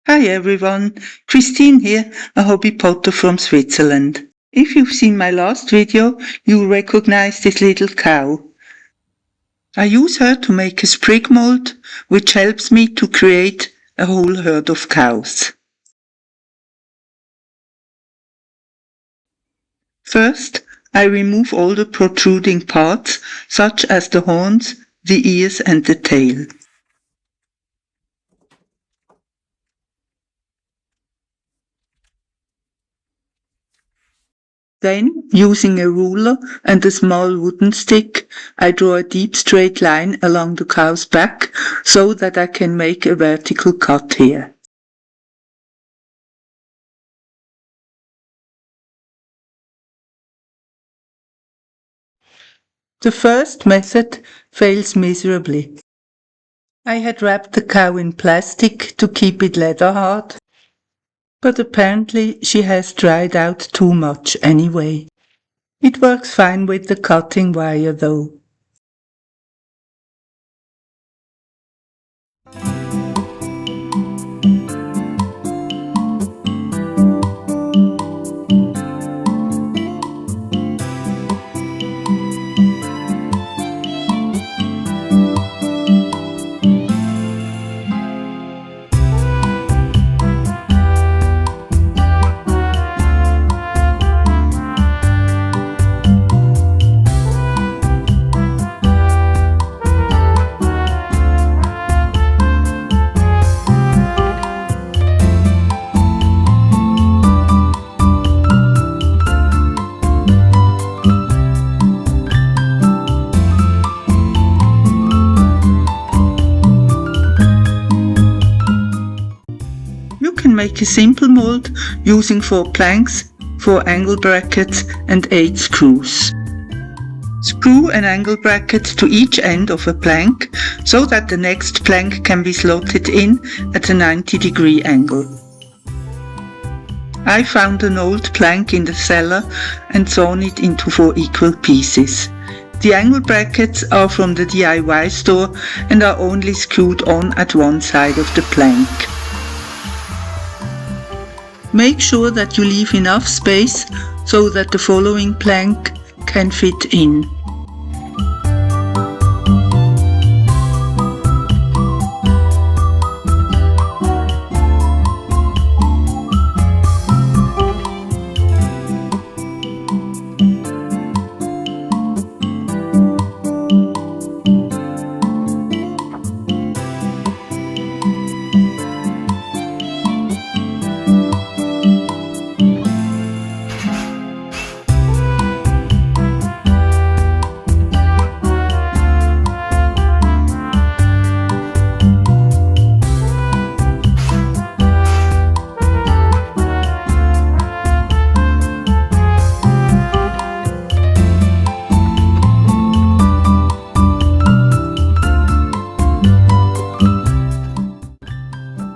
Hi everyone, Christine here, a hobby potter from Switzerland. If you've seen my last video, you'll recognize this little cow. I use her to make a sprig mold, which helps me to create a whole herd of cows. First, I remove all the protruding parts, such as the horns, the ears and the tail. Then, using a ruler and a small wooden stick, I draw a deep straight line along the cow's back so that I can make a vertical cut here. The first method fails miserably. I had wrapped the cow in plastic to keep it leather hard, but apparently she has dried out too much anyway. It works fine with the cutting wire though. You can make a simple mold using 4 planks, 4 angle brackets and 8 screws. Screw an angle bracket to each end of a plank so that the next plank can be slotted in at a 90-degree angle. I found an old plank in the cellar and sawn it into 4 equal pieces. The angle brackets are from the DIY store and are only screwed on at one side of the plank. Make sure that you leave enough space so that the following plank can fit in.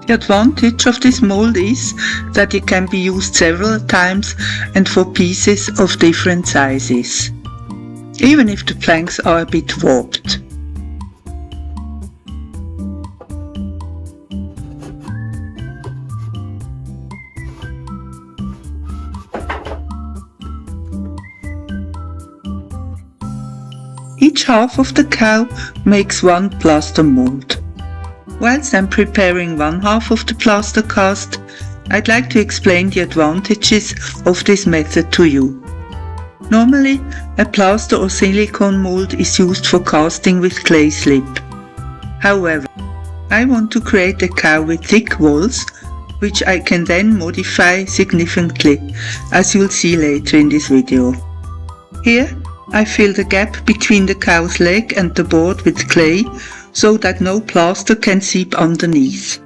The advantage of this mold is that it can be used several times and for pieces of different sizes, even if the planks are a bit warped. Each half of the cow makes one plaster mold. Whilst I'm preparing one half of the plaster cast, I'd like to explain the advantages of this method to you. Normally, a plaster or silicone mold is used for casting with clay slip. However, I want to create a cow with thick walls, which I can then modify significantly, as you'll see later in this video. Here, I fill the gap between the cow's leg and the board with clay, so that no plaster can seep underneath.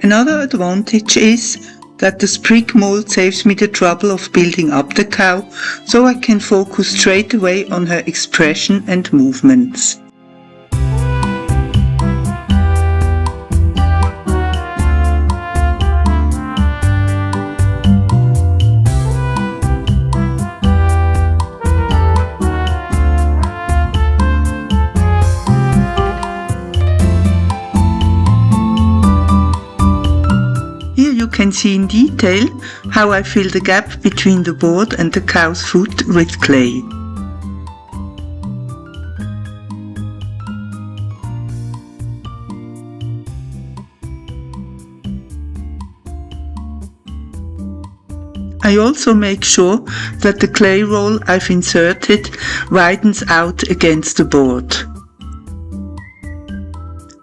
Another advantage is that the sprig mold saves me the trouble of building up the cow, so I can focus straight away on her expression and movements. can see in detail how I fill the gap between the board and the cow's foot with clay. I also make sure that the clay roll I've inserted widens out against the board.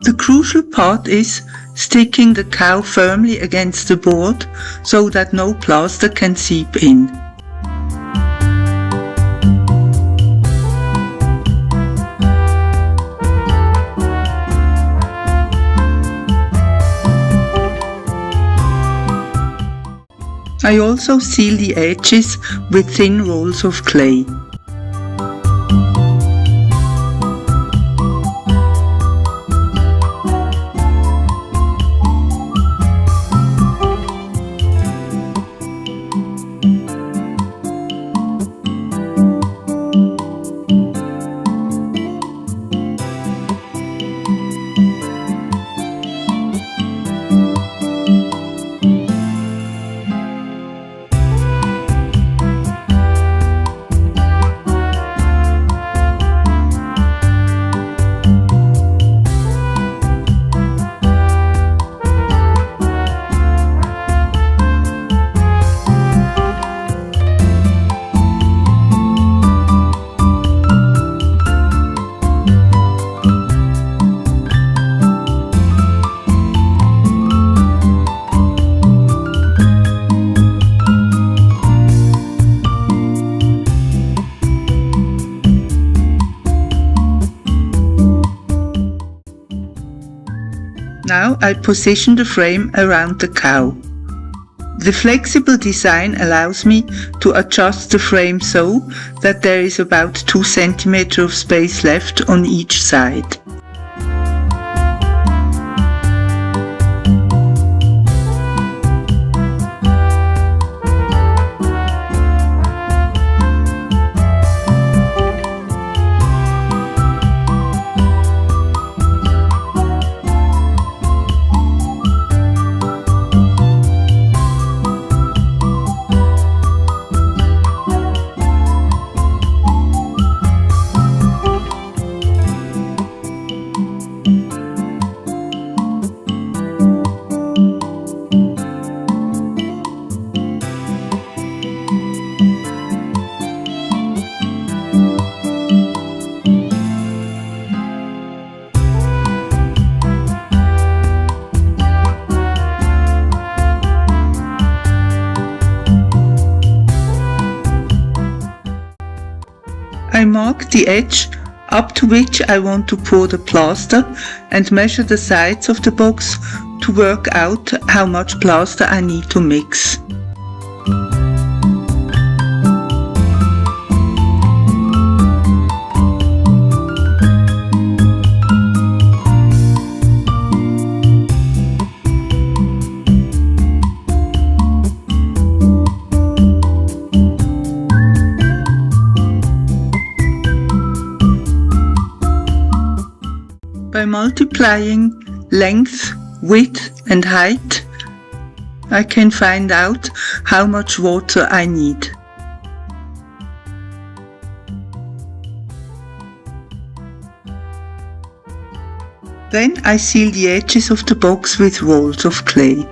The crucial part is sticking the cow firmly against the board so that no plaster can seep in. I also seal the edges with thin rolls of clay. Now I position the frame around the cow. The flexible design allows me to adjust the frame so that there is about 2 cm of space left on each side. I mark the edge up to which I want to pour the plaster and measure the sides of the box to work out how much plaster I need to mix. By multiplying length, width and height, I can find out how much water I need. Then I seal the edges of the box with rolls of clay.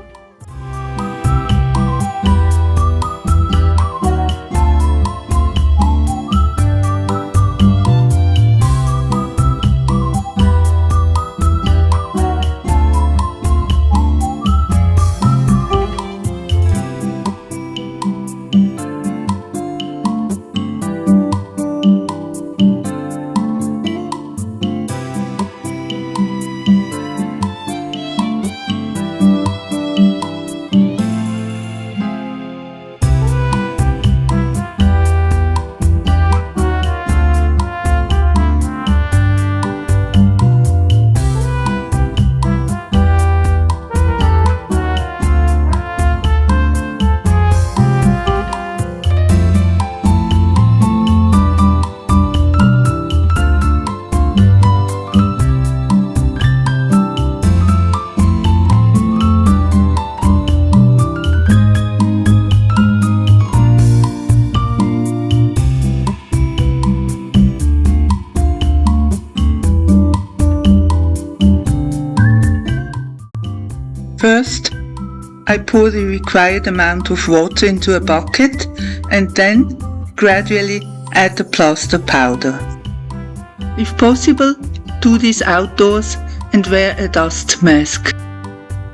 First, I pour the required amount of water into a bucket and then gradually add the plaster powder. If possible, do this outdoors and wear a dust mask.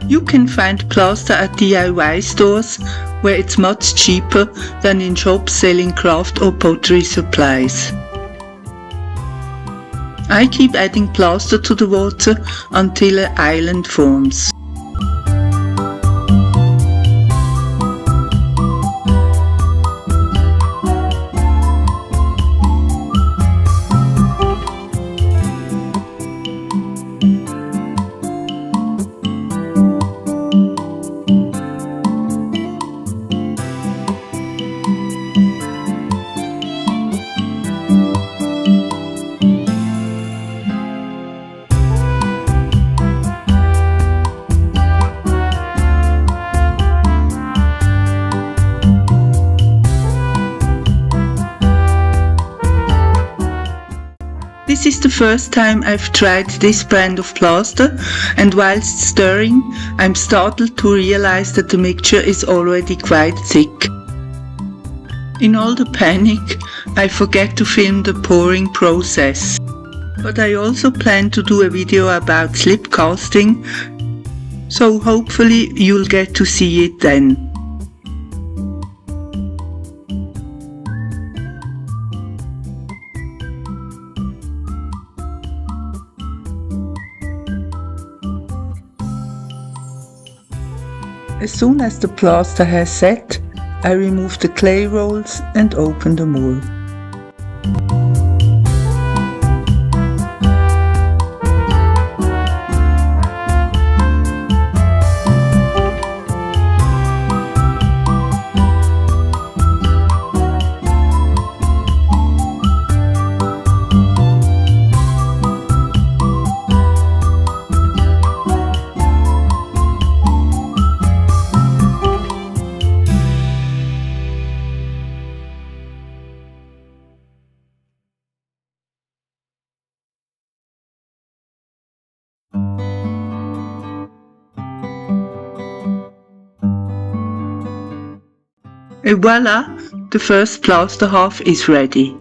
You can find plaster at DIY stores where it's much cheaper than in shops selling craft or pottery supplies. I keep adding plaster to the water until an island forms. This is the first time I've tried this brand of plaster, and whilst stirring, I'm startled to realize that the mixture is already quite thick. In all the panic, I forget to film the pouring process. But I also plan to do a video about slip casting, so hopefully you'll get to see it then. As soon as the plaster has set, I remove the clay rolls and open the mould. And voila, the first plaster half is ready.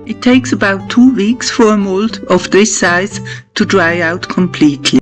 It takes about 2 weeks for a mould of this size to dry out completely.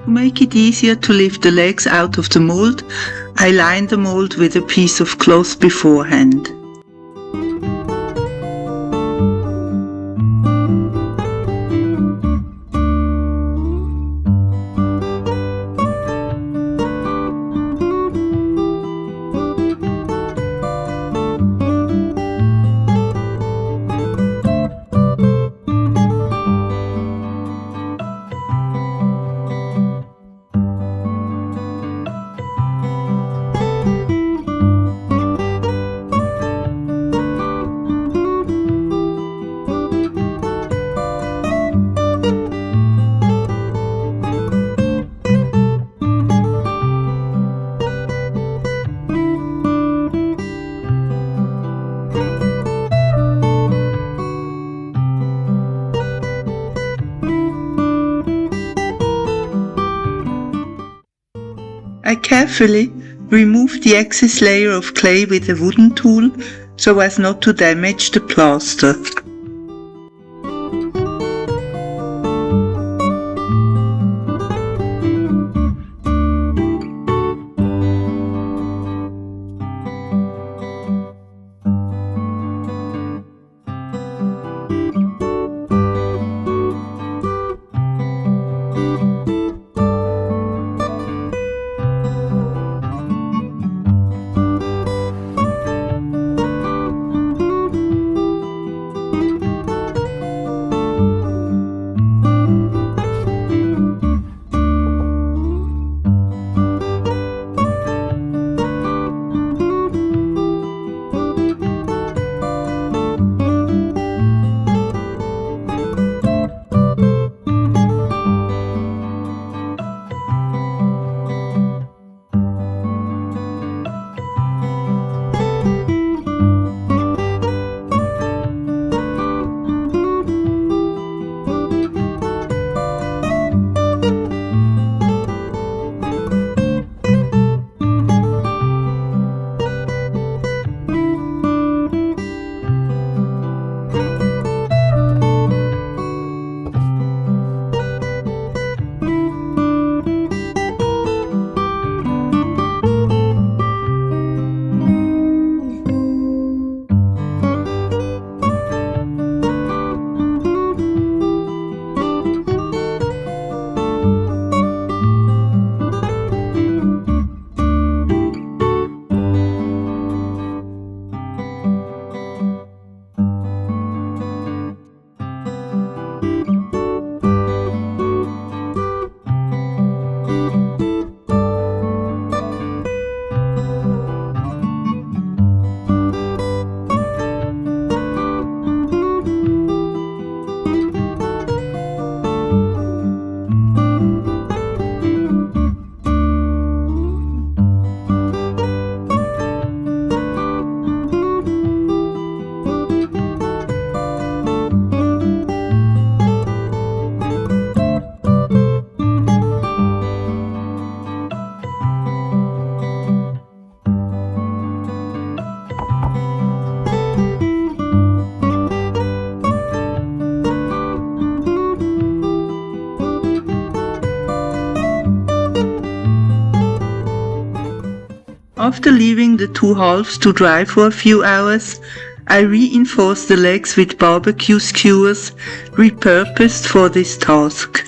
To make it easier to lift the legs out of the mould, I line the mould with a piece of cloth beforehand. Carefully remove the excess layer of clay with a wooden tool so as not to damage the plaster. After leaving the two halves to dry for a few hours, I reinforced the legs with barbecue skewers repurposed for this task.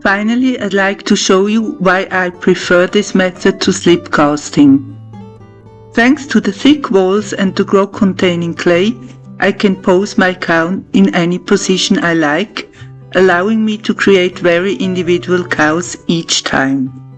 Finally, I'd like to show you why I prefer this method to slip casting. Thanks to the thick walls and the grog containing clay, I can pose my cow in any position I like, allowing me to create very individual cows each time.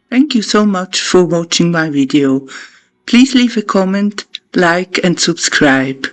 Thank you so much for watching my video. Please leave a comment, like and subscribe.